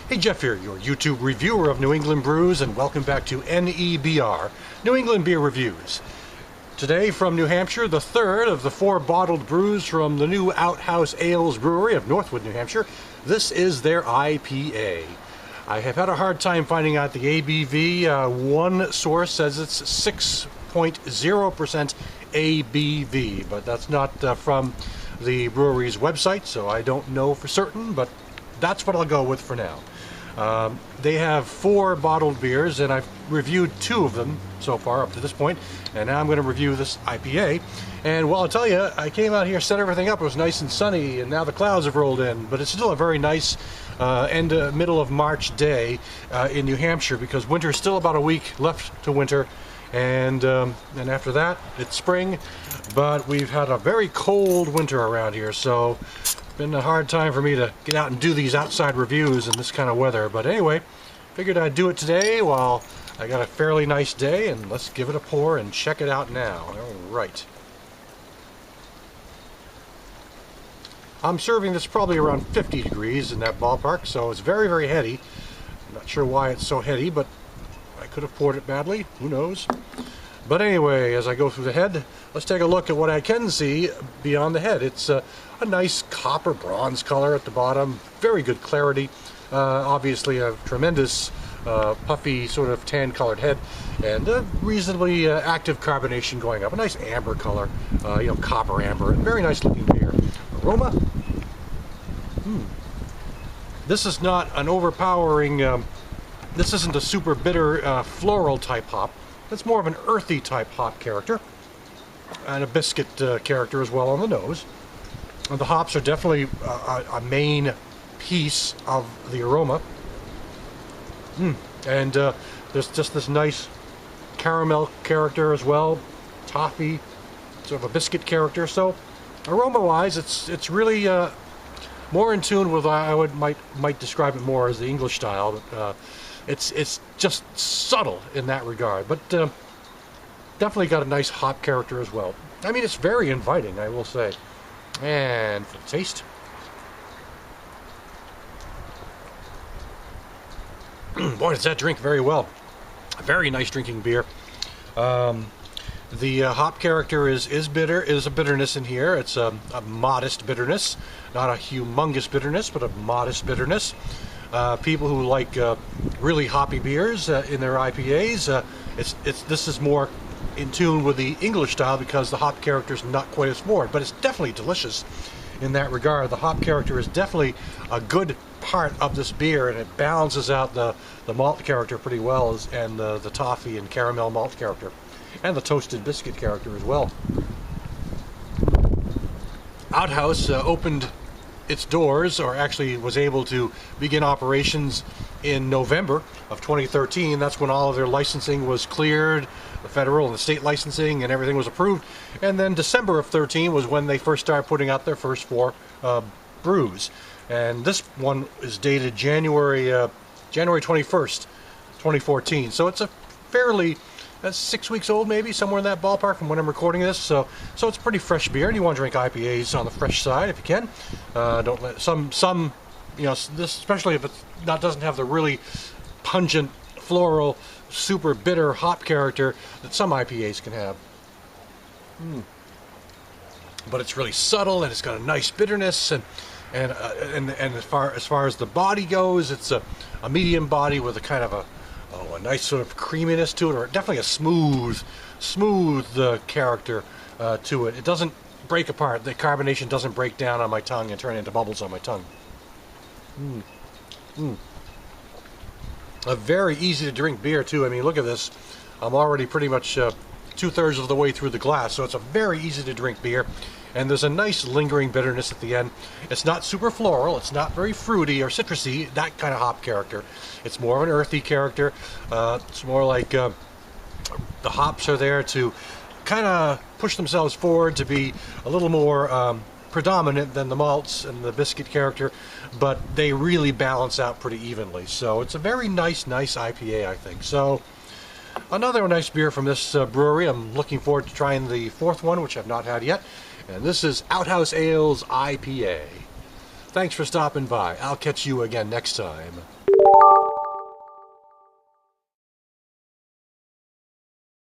Hey, Jeff here, your YouTube reviewer of New England brews, and welcome back to NEBR, New England Beer Reviews. Today from New Hampshire, the third of the 4 bottled brews from the new Out.Haus Ales Brewery of Northwood, New Hampshire. This is their IPA. I have had a hard time finding out the ABV. One source says it's 6.0% ABV, but that's not from the brewery's website, so I don't know for certain, but that's what I'll go with for now. They have 4 bottled beers, and I've reviewed 2 of them so far up to this point, and now I'm going to review this IPA. And well, I'll tell you, I came out here, set everything up, it was nice and sunny, and now the clouds have rolled in, but it's still a very nice middle of March day in New Hampshire, because winter's still about a week left to winter, and after that it's spring, but we've had a very cold winter around here, so been a hard time for me to get out and do these outside reviews in this kind of weather. But anyway, figured I'd do it today while I got a fairly nice day, and let's give it a pour and check it out now. All right. I'm serving this probably around 50 degrees in that ballpark, so it's very, very heady. I'm not sure why it's so heady, but I could have poured it badly. Who knows? But anyway, as I go through the head, let's take a look at what I can see beyond the head. It's a nice copper bronze color at the bottom, very good clarity, obviously a tremendous puffy sort of tan colored head, and a reasonably active carbonation going up, a nice amber color, copper amber, and very nice looking beer. Aroma, this is not an overpowering, this isn't a super bitter floral type hop. It's more of an earthy type hop character, and a biscuit character as well on the nose. And the hops are definitely a main piece of the aroma. And there's just this nice caramel character as well, toffee, sort of a biscuit character. So aroma-wise, it's really more in tune with, I might describe it more as the English style, but it's just subtle in that regard, but definitely got a nice hop character as well. I mean, it's very inviting, I will say. And for the taste, boy, does that drink very well. A very nice drinking beer. The hop character is bitter, is a bitterness in here. It's a modest bitterness, not a humongous bitterness, but a modest bitterness. People who like really hoppy beers in their IPAs, this is more in tune with the English style because the hop character is not quite as forward, but it's definitely delicious in that regard. The hop character is definitely a good part of this beer, and it balances out the malt character pretty well, and the toffee and caramel malt character, and the toasted biscuit character as well. Out.Haus opened its doors, or actually was able to begin operations in November of 2013. That's when all of their licensing was cleared, the federal and the state licensing, and everything was approved. And then December of 13 was when they first started putting out their first 4 brews. And this one is dated January 21st, 2014. So it's a fairly, that's 6 weeks old, maybe somewhere in that ballpark from when I'm recording this. So it's pretty fresh beer, and you want to drink IPAs on the fresh side if you can. Don't let some this, especially if it doesn't have the really pungent floral, super bitter hop character that some IPAs can have. But it's really subtle, and it's got a nice bitterness, and as far as the body goes, it's a medium body with a kind of a nice sort of creaminess to it, or definitely a smooth character to it. It doesn't break apart. The carbonation doesn't break down on my tongue and turn into bubbles on my tongue. A very easy to drink beer too. I mean, look at this. I'm already pretty much 2/3 of the way through the glass, so it's a very easy to drink beer. And there's a nice lingering bitterness at the end. It's not super floral, it's not very fruity or citrusy, that kind of hop character. It's more of an earthy character. It's more like the hops are there to kind of push themselves forward to be a little more predominant than the malts and the biscuit character, but they really balance out pretty evenly. So it's a very nice IPA, I think. So another nice beer from this brewery. I'm looking forward to trying the 4th one, which I've not had yet. And this is Out.Haus Ales IPA. Thanks for stopping by. I'll catch you again next time.